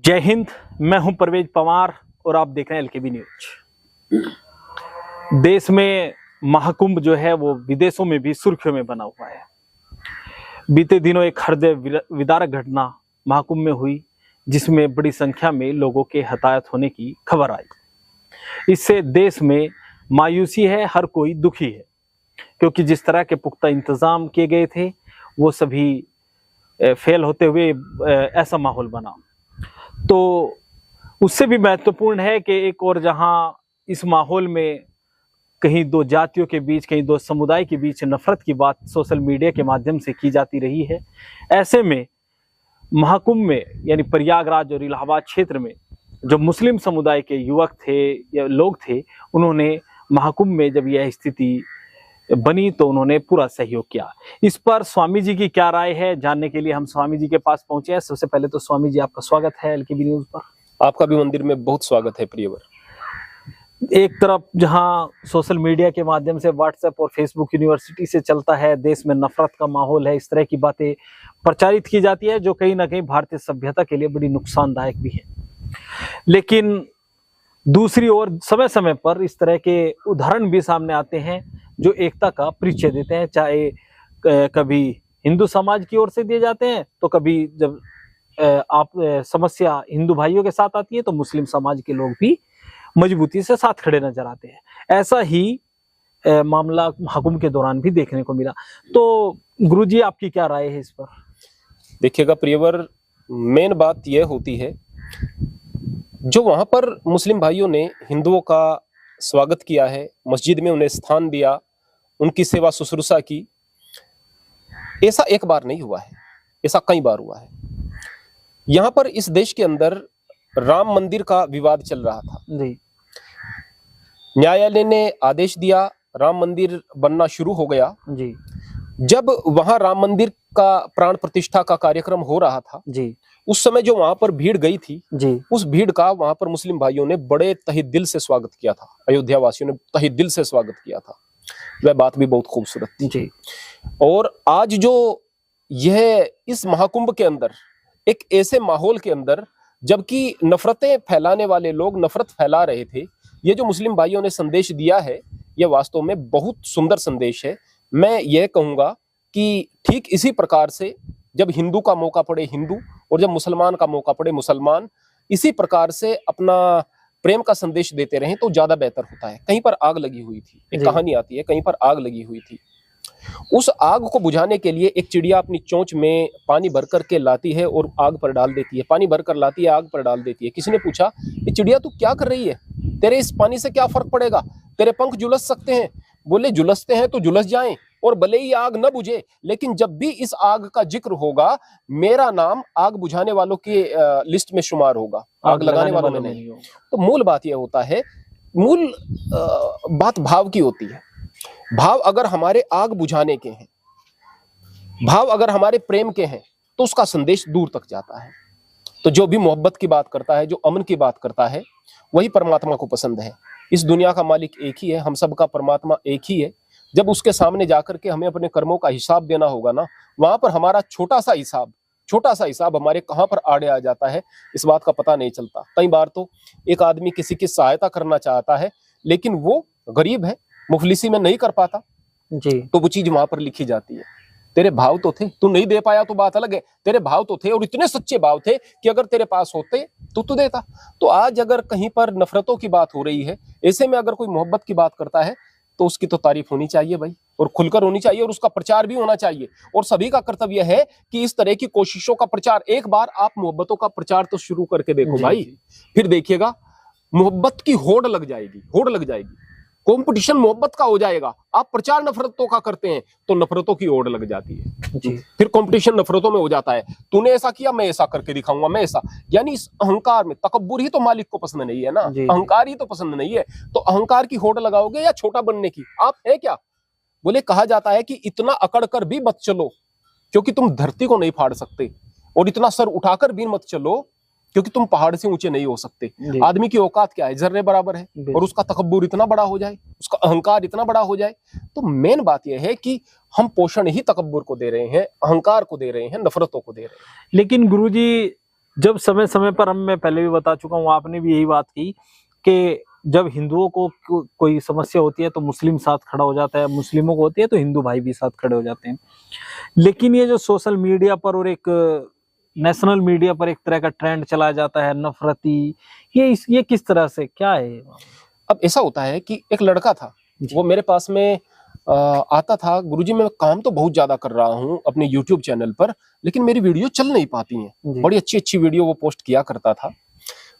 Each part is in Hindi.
जय हिंद। मैं हूं परवेज पवार और आप देख रहे हैं एलकेबी न्यूज। देश में महाकुंभ जो है वो विदेशों में भी सुर्खियों में बना हुआ है। बीते दिनों एक हृदय विदारक घटना महाकुंभ में हुई, जिसमें बड़ी संख्या में लोगों के हताहत होने की खबर आई। इससे देश में मायूसी है, हर कोई दुखी है, क्योंकि जिस तरह के पुख्ता इंतजाम किए गए थे वो सभी फेल होते हुए ऐसा माहौल बना। तो उससे भी महत्वपूर्ण है कि एक और जहां इस माहौल में कहीं दो जातियों के बीच, कहीं दो समुदाय के बीच नफरत की बात सोशल मीडिया के माध्यम से की जाती रही है, ऐसे में महाकुंभ में यानी प्रयागराज और इलाहाबाद क्षेत्र में जो मुस्लिम समुदाय के युवक थे या लोग थे, उन्होंने महाकुंभ में जब यह स्थिति बनी तो उन्होंने पूरा सहयोग किया। इस पर स्वामी जी की क्या राय है, जानने के लिए हम स्वामी जी के पास पहुंचे हैं। सबसे पहले तो स्वामी जी, आपका स्वागत है एलकेबी न्यूज पर। आपका भी मंदिर में बहुत स्वागत है प्रियवर। एक तरफ जहां सोशल मीडिया के माध्यम से व्हाट्सएप और फेसबुक यूनिवर्सिटी से चलता है, देश में नफरत का माहौल है, इस तरह की बातें प्रचारित की जाती है जो कहीं ना कहीं भारतीय सभ्यता के लिए बड़ी नुकसानदायक भी है। लेकिन दूसरी ओर समय समय पर इस तरह के उदाहरण भी सामने आते हैं जो एकता का परिचय देते हैं, चाहे कभी हिंदू समाज की ओर से दिए जाते हैं, तो कभी जब समस्या हिंदू भाइयों के साथ आती है तो मुस्लिम समाज के लोग भी मजबूती से साथ खड़े नजर आते हैं। ऐसा ही मामला महाकुंभ के दौरान भी देखने को मिला। तो गुरुजी, आपकी क्या राय है इस पर? देखिएगा प्रियवर, मेन बात यह होती है, जो वहां पर मुस्लिम भाइयों ने हिंदुओं का स्वागत किया है, मस्जिद में उन्हें स्थान दिया, उनकी सेवा शुश्रूषा की, ऐसा एक बार नहीं हुआ है, ऐसा कई बार हुआ है। यहाँ पर इस देश के अंदर राम मंदिर का विवाद चल रहा था जी। न्यायालय ने आदेश दिया, राम मंदिर बनना शुरू हो गया जी। जब वहां राम मंदिर का प्राण प्रतिष्ठा का कार्यक्रम हो रहा था जी। उस समय जो वहां पर भीड़ गई थी जी। उस भीड़ का वहां पर मुस्लिम भाइयों ने बड़े तहे दिल से स्वागत किया था, अयोध्या वासियों ने तहे दिल से स्वागत किया था। वह बात भी बहुत खूबसूरत थी जी। और आज जो यह इस महाकुंभ के अंदर एक ऐसे माहौल के अंदर, जबकि नफरतें फैलाने वाले लोग नफरत फैला रहे थे, ये जो मुस्लिम भाइयों ने संदेश दिया है यह वास्तव में बहुत सुंदर संदेश है। मैं यह कहूंगा कि ठीक इसी प्रकार से जब हिंदू का मौका पड़े हिंदू और जब मुसलमान का मौका पड़े मुसलमान इसी प्रकार से अपना प्रेम का संदेश देते रहें तो ज्यादा बेहतर होता है। कहीं पर आग लगी हुई थी, एक कहानी आती है, कहीं पर आग लगी हुई थी। उस आग को बुझाने के लिए एक चिड़िया अपनी चोंच में पानी भर करके लाती है और आग पर डाल देती है, पानी भर कर लाती है, आग पर डाल देती है। किसी ने पूछा, ये चिड़िया तू क्या कर रही है, तेरे इस पानी से क्या फर्क पड़ेगा, तेरे पंख झुलस सकते हैं। बोले झुलसते हैं तो झुलस जाएं, और भले ही आग न बुझे, लेकिन जब भी इस आग का जिक्र होगा मेरा नाम आग बुझाने वालों की लिस्ट में शुमार होगा, आग लगाने वालों में नहीं। तो मूल बात यह होता है, मूल बात भाव की होती है। भाव अगर हमारे आग बुझाने के हैं, भाव अगर हमारे प्रेम के हैं, तो उसका संदेश दूर तक जाता है। तो जो भी मोहब्बत की बात करता है, जो अमन की बात करता है, वही परमात्मा को पसंद है। इस दुनिया का मालिक एक ही है, हम सबका परमात्मा एक ही है। जब उसके सामने जाकर के हमें अपने कर्मों का हिसाब देना होगा ना, वहां पर हमारा छोटा सा हिसाब हमारे कहां पर आड़े आ जाता है, इस बात का पता नहीं चलता। कई बार तो एक आदमी किसी की सहायता करना चाहता है लेकिन वो गरीब है, मुफलिसी में नहीं कर पाता जी, तो वो चीज वहां पर लिखी जाती है। तेरे भाव तो थे, तू नहीं दे पाया तो बात अलग है, तेरे भाव तो थे और इतने सच्चे भाव थे कि अगर तेरे पास होते तो तू देता। तो आज अगर कहीं पर नफरतों की बात हो रही है, ऐसे में अगर कोई मोहब्बत की बात करता है तो उसकी तो तारीफ होनी चाहिए भाई, और खुलकर होनी चाहिए, और उसका प्रचार भी होना चाहिए। और सभी का कर्तव्य है कि इस तरह की कोशिशों का प्रचार, एक बार आप मोहब्बतों का प्रचार तो शुरू करके देखो भाई, फिर देखिएगा मोहब्बत की होड़ लग जाएगी, कंपटीशन मोहब्बत का हो जाएगा। आप प्रचार नफरतों का करते हैं तो नफरतों की ओर लग जाती है जी। फिर कंपटीशन नफरतों में हो जाता है, तूने ऐसा किया मैं ऐसा करके दिखाऊंगा, मैं ऐसा, यानी इस अहंकार में, तकब्बुर ही तो मालिक को पसंद नहीं है ना, अहंकार ही तो पसंद नहीं है। तो अहंकार की होड़ लगाओगे या छोटा बनने की, आप है क्या? बोले कहा जाता है कि इतना अकड़ कर भी मत चलो क्योंकि तुम धरती को नहीं फाड़ सकते, और इतना सर उठाकर भी मत चलो क्योंकि तुम पहाड़ से ऊंचे नहीं हो सकते। आदमी की औकात क्या है, जर्रे बराबर है, और उसका तकब्बुर इतना बड़ा हो जाए, उसका अहंकार इतना बड़ा हो जाए। तो मेन बात यह है कि हम पोषण ही तकब्बुर को दे रहे हैं, अहंकार को दे रहे हैं, नफरतों को दे रहे हैं। लेकिन गुरुजी, जब समय समय पर मैं पहले भी बता चुका हूँ, आपने भी यही बात की कि जब हिंदुओं को कोई समस्या होती है तो मुस्लिम साथ खड़ा हो जाता है, मुस्लिमों को होती है तो हिंदू भाई भी साथ खड़े हो जाते हैं। लेकिन ये जो सोशल मीडिया पर और एक नेशनल मीडिया पर एक तरह का ट्रेंड चला जाता है नफरती, ये किस तरह से, क्या है? अब ऐसा होता है कि एक लड़का था, वो मेरे पास में आता था, गुरुजी मैं काम तो बहुत ज्यादा कर रहा हूँ अपने YouTube चैनल पर, लेकिन मेरी वीडियो चल नहीं पाती हैं। बड़ी अच्छी अच्छी वीडियो वो पोस्ट किया करता था।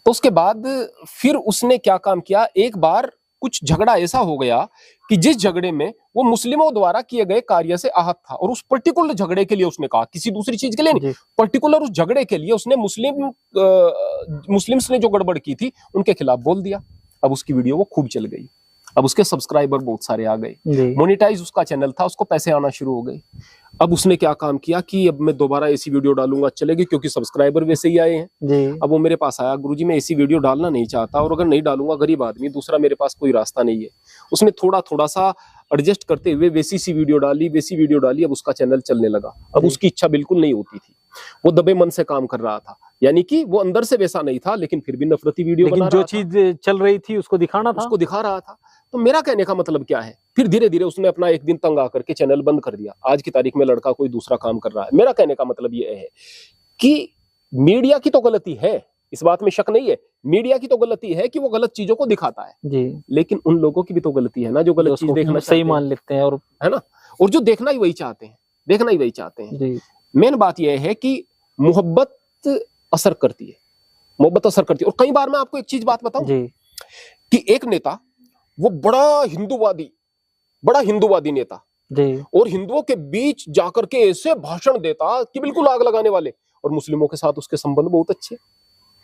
तो उसके बाद फिर उसने क्या काम किया, एक बार कुछ झगड़ा ऐसा हो गया कि जिस झगड़े में वो मुस्लिमों द्वारा किए गए कार्य से आहत था, और उस पर्टिकुलर झगड़े के लिए उसने कहा, किसी दूसरी चीज के लिए नहीं, पर्टिकुलर उस झगड़े के लिए उसने मुस्लिम्स ने जो गड़बड़ की थी उनके खिलाफ बोल दिया। अब उसकी वीडियो वो खूब चल गई, अब उसके सब्सक्राइबर बहुत सारे आ गए, मोनेटाइज उसका चैनल था, उसको पैसे आना शुरू हो गए। अब उसने क्या काम किया कि अब मैं दोबारा ऐसी वीडियो डालूंगा चलेगी, क्योंकि सब्सक्राइबर वैसे ही आए हैं। अब वो मेरे पास आया, गुरुजी मैं ऐसी वीडियो डालना नहीं चाहता, और अगर नहीं डालूंगा, गरीब आदमी, दूसरा मेरे पास कोई रास्ता नहीं है। उसने थोड़ा थोड़ा सा एडजस्ट करते हुए वैसी सी वीडियो डाली, अब उसका चैनल चलने लगा। अब उसकी इच्छा बिल्कुल नहीं होती थी, वो दबे मन से काम कर रहा था, यानी कि वो अंदर से वैसा नहीं था, लेकिन फिर भी नफरती वीडियो बना रहा था। जो चीज चल रही थी उसको दिखाना था, उसको दिखा रहा था। तो मेरा कहने का मतलब क्या है, फिर धीरे धीरे उसने अपना एक दिन तंग आकर के चैनल बंद कर दिया। आज की तारीख में लड़का कोई दूसरा काम कर रहा है। मेरा कहने का मतलब ये है कि मीडिया की तो गलती है, इस बात में शक नहीं है, मीडिया की तो गलती है कि वो गलत चीजों को दिखाता है जी, लेकिन उन लोगों की भी तो गलती है ना जो गलत चीज देखना सही मान लेते हैं, और है ना, और जो देखना ही वही चाहते हैं, मेन बात यह है कि मोहब्बत असर करती है, और कई बार मैं आपको एक चीज बात बताऊं कि एक नेता वो बड़ा हिंदूवादी नेता और हिंदुओं के बीच जाकर के ऐसे भाषण देता कि बिल्कुल आग लगाने वाले, और मुस्लिमों के साथ उसके संबंध बहुत अच्छे,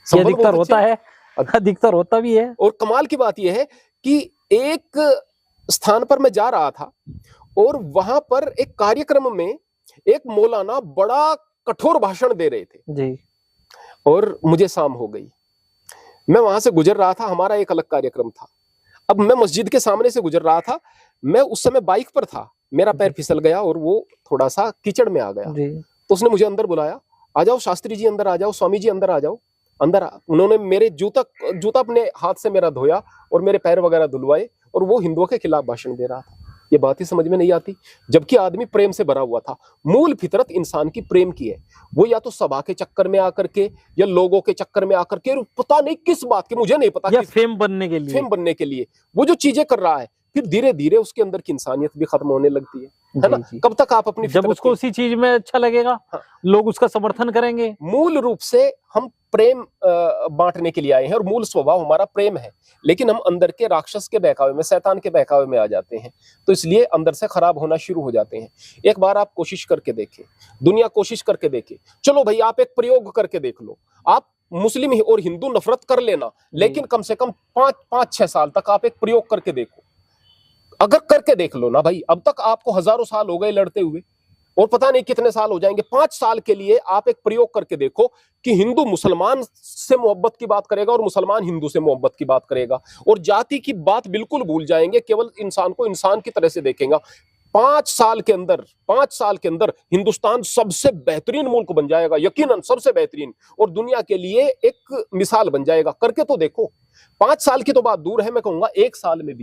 अधिकतर होता है, अधिकतर होता भी है। और कमाल की बात यह है कि एक स्थान पर मैं जा रहा था और वहां पर एक कार्यक्रम में एक मौलाना बड़ा कठोर भाषण दे रहे थे जी, और मुझे शाम हो गई, मैं वहां से गुजर रहा था, हमारा एक अलग कार्यक्रम था। अब मैं मस्जिद के सामने से गुजर रहा था, मैं उस समय बाइक पर था, मेरा पैर फिसल गया और वो थोड़ा सा कीचड़ में आ गया। तो उसने मुझे अंदर बुलाया, आ जाओ शास्त्री जी अंदर आ जाओ, स्वामी जी अंदर आ जाओ। उन्होंने मेरे जूता अपने हाथ से मेरा धोया और मेरे पैर वगैरह धुलवाए, और वो हिंदुओं के खिलाफ भाषण दे रहा था। ये बात ही समझ में नहीं आती, जबकि आदमी प्रेम से भरा हुआ था। मूल फितरत इंसान की प्रेम की है, वो या तो सभा के चक्कर में आकर के या लोगों के चक्कर में आकर के, पता नहीं किस बात के, मुझे नहीं पता, या फेम बनने के लिए वो जो चीजें कर रहा है, फिर धीरे धीरे उसके अंदर की इंसानियत भी खत्म होने लगती है ना। कब तक आप अपनी, जब उसको उसी चीज में अच्छा लगेगा, लोग उसका समर्थन करेंगे। मूल रूप से हम प्रेम बांटने के लिए आए हैं, और मूल स्वभाव हमारा प्रेम है, लेकिन हम अंदर के राक्षस के बहकावे में, शैतान के बहकावे में आ जाते हैं, तो इसलिए अंदर से खराब होना शुरू हो जाते हैं। एक बार आप कोशिश करके देखें, दुनिया कोशिश करके देखे, चलो भाई आप एक प्रयोग करके देख लो, आप मुस्लिम और हिंदू नफरत कर लेना, लेकिन कम से कम 5-6 साल तक आप एक प्रयोग करके देखो, अगर करके देख लो ना भाई, अब तक आपको हजारों साल हो गए लड़ते हुए, और पता नहीं कितने साल हो जाएंगे, 5 साल के लिए आप एक प्रयोग करके देखो कि हिंदू मुसलमान से मोहब्बत की बात करेगा और मुसलमान हिंदू से मोहब्बत की बात करेगा, और जाति की बात बिल्कुल भूल जाएंगे, केवल इंसान को इंसान की तरह से देखेंगे। 5 साल के अंदर हिंदुस्तान सबसे बेहतरीन मुल्क बन जाएगा, यकीनन सबसे बेहतरीन, और दुनिया के लिए एक मिसाल बन जाएगा। करके तो देखो, 5 साल की तो बात दूर है, मैं कहूंगा 1 साल में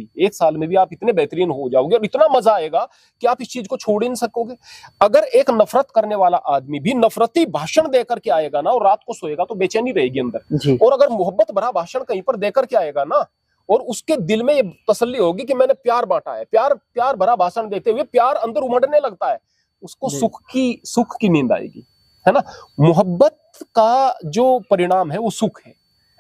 भी आप इतने बेहतरीन हो जाओगे, और इतना मजा आएगा कि आप इस चीज को छोड़ ही नहीं सकोगे। अगर एक नफरत करने वाला आदमी भी नफरती भाषण देकर के आएगा ना, और रात को सोएगा तो बेचैनी रहेगी अंदर, और अगर मोहब्बत भरा भाषण कहीं पर देकर के आएगा ना, और उसके दिल में ये तसल्ली होगी कि मैंने प्यार बांटा है, प्यार भरा भाषण देते हुए प्यार अंदर उमड़ने लगता है, उसको सुख की नींद आएगी, है ना। मोहब्बत का जो परिणाम है वो सुख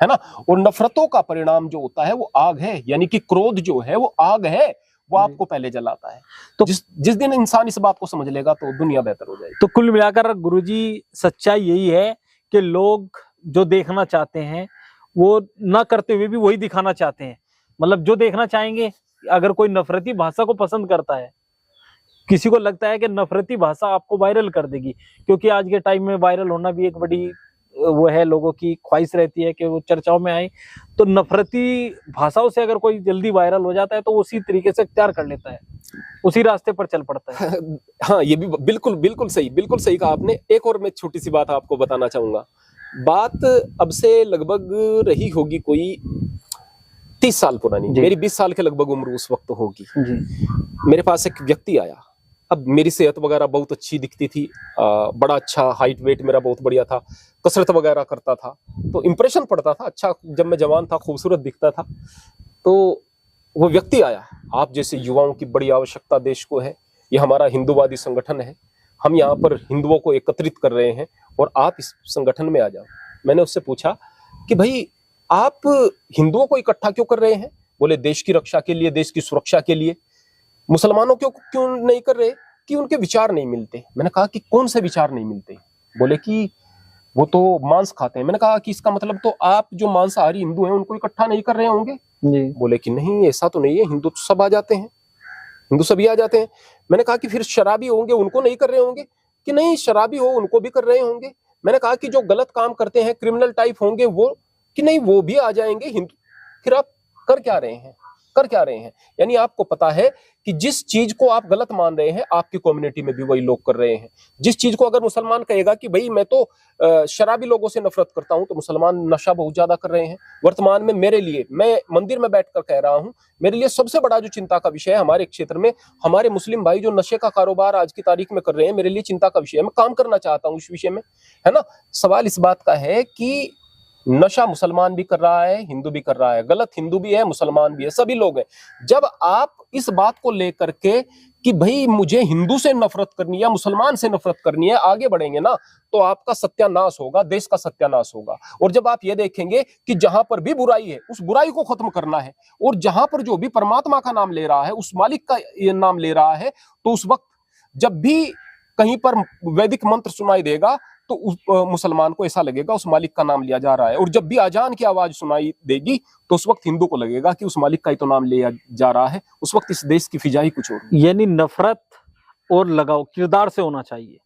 है ना, और नफरतों का परिणाम जो होता है वो आग है, यानी कि क्रोध जो है वो आग है, वो आपको पहले जलाता है। तो जिस दिन इंसान इस बात को समझ लेगा तो दुनिया बेहतर हो जाएगी। तो कुल मिलाकर गुरुजी सच्चाई यही है कि लोग जो देखना चाहते हैं वो ना करते हुए भी वही दिखाना चाहते हैं, मतलब जो देखना चाहेंगे। अगर कोई नफरती भाषा को पसंद करता है, किसी को लगता है कि नफरती भाषा आपको वायरल कर देगी, क्योंकि आज के टाइम में वायरल होना भी एक बड़ी वो है, लोगों की ख्वाहिश रहती है कि वो चर्चाओं में आए, तो नफरती भाषाओं से अगर कोई जल्दी वायरल हो जाता है तो उसी तरीके से तैयार कर लेता है, उसी रास्ते पर चल पड़ता है। हाँ, ये भी बिल्कुल सही कहा आपने। एक और मैं छोटी सी बात आपको बताना चाहूंगा बात अब से लगभग रही होगी कोई 30 साल पुरानी, जी। मेरी 20 साल के लगभग उम्र उस वक्त होगी। जी मेरे पास एक व्यक्ति आया। अब मेरी सेहत वगैरह बहुत अच्छी दिखती थी, बड़ा अच्छा हाइट वेट मेरा बहुत बढ़िया था, कसरत वगैरह करता था, तो इंप्रेशन पड़ता था अच्छा। जब मैं जवान था खूबसूरत दिखता था। तो वो व्यक्ति आया, आप जैसे युवाओं की बड़ी आवश्यकता देश को है, ये हमारा हिंदूवादी संगठन है, हम यहाँ पर हिंदुओं को एकत्रित कर रहे हैं और आप इस संगठन में आ जाओ। मैंने उससे पूछा कि भाई आप हिंदुओं को इकट्ठा क्यों कर रहे हैं? बोले देश की रक्षा के लिए, देश की सुरक्षा के लिए। मुसलमानों क्यों नहीं कर रहे? कि उनके विचार नहीं मिलते। मैंने कहा कि कौन से विचार नहीं मिलते? बोले कि वो तो मांस खाते हैं। मैंने कहा कि इसका मतलब तो आप जो मांसाहारी हिंदू हैं उनको इकट्ठा नहीं कर रहे होंगे? जी बोले कि नहीं, ऐसा तो नहीं है, हिंदू तो सब आ जाते हैं, हिंदू सभी आ जाते हैं। मैंने कहा कि फिर शराबी होंगे उनको नहीं कर रहे होंगे? कि नहीं, शराबी हो उनको भी कर रहे होंगे। मैंने कहा कि जो गलत काम करते हैं, क्रिमिनल टाइप होंगे वो? कि नहीं, वो भी आ जाएंगे हिंदू। फिर आप कर क्या रहे हैं? कर क्या रहे हैं? यानी आपको पता है कि जिस चीज को आप गलत मान रहे हैं आपकी कम्युनिटी में भी वही लोग कर रहे हैं। जिस चीज को अगर मुसलमान कहेगा कि भाई मैं तो शराबी लोगों से नफरत करता हूं, तो मुसलमान नशा बहुत ज्यादा कर रहे हैं। वर्तमान में मेरे लिए, मैं मंदिर में बैठकर कह रहा हूं, मेरे लिए सबसे बड़ा जो चिंता का विषय है हमारे क्षेत्र में, हमारे मुस्लिम भाई जो नशे का कारोबार आज की तारीख में कर रहे हैं, मेरे लिए चिंता का विषय है। मैं काम करना चाहता हूं इस विषय में, है ना। सवाल इस बात का है कि नशा मुसलमान भी कर रहा है, हिंदू भी कर रहा है, गलत हिंदू भी है, मुसलमान भी है, सभी लोग हैं। जब आप इस बात को लेकर के कि भाई मुझे हिंदू से नफरत करनी है या मुसलमान से नफरत करनी है आगे बढ़ेंगे ना, तो आपका सत्यानाश होगा, देश का सत्यानाश होगा। और जब आप ये देखेंगे कि जहां पर भी बुराई है उस बुराई को खत्म करना है, और जहां पर जो भी परमात्मा का नाम ले रहा है, उस मालिक का ये नाम ले रहा है, तो उस वक्त जब भी कहीं पर वैदिक मंत्र सुनाई देगा तो उस मुसलमान को ऐसा लगेगा उस मालिक का नाम लिया जा रहा है। और जब भी अजान की आवाज सुनाई देगी तो उस वक्त हिंदू को लगेगा कि उस मालिक का ही तो नाम लिया जा रहा है। उस वक्त इस देश की फिजा ही कुछ और। यानी नफरत और लगाव किरदार से होना चाहिए,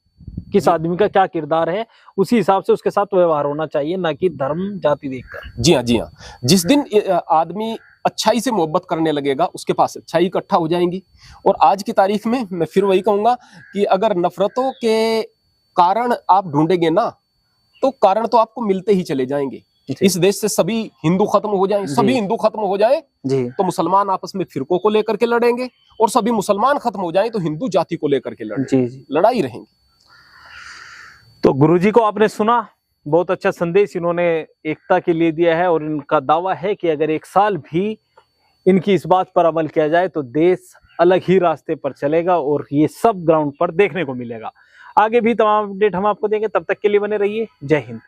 किस आदमी का क्या किरदार है उसी हिसाब से उसके साथ व्यवहार होना चाहिए, ना कि धर्म जाति देखकर। जी हाँ, जी हाँ। जिस दिन आदमी अच्छाई से मोहब्बत करने लगेगा उसके पास अच्छाई इकट्ठा हो जाएंगी। और आज की तारीख में मैं फिर वही कहूंगा कि अगर नफरतों के कारण आप ढूंढेंगे ना, तो कारण तो आपको मिलते ही चले जाएंगे। इस देश से सभी हिंदू खत्म हो जाएं, सभी हिंदू खत्म हो जाएं, जी तो मुसलमान आपस में फिरकों को लेकर के लड़ेंगे, और सभी मुसलमान खत्म हो जाएं तो हिंदू जाति को लेकर के लड़ेंगे। जी। लड़ाई रहेंगी। तो गुरुजी को आपने सुना, बहुत अच्छा संदेश इन्होंने एकता के लिए दिया है, और इनका दावा है कि अगर एक साल भी इनकी इस बात पर अमल किया जाए तो देश अलग ही रास्ते पर चलेगा, और ये सब ग्राउंड पर देखने को मिलेगा। आगे भी तमाम अपडेट हम आपको देंगे, तब तक के लिए बने रहिए। जय हिंद।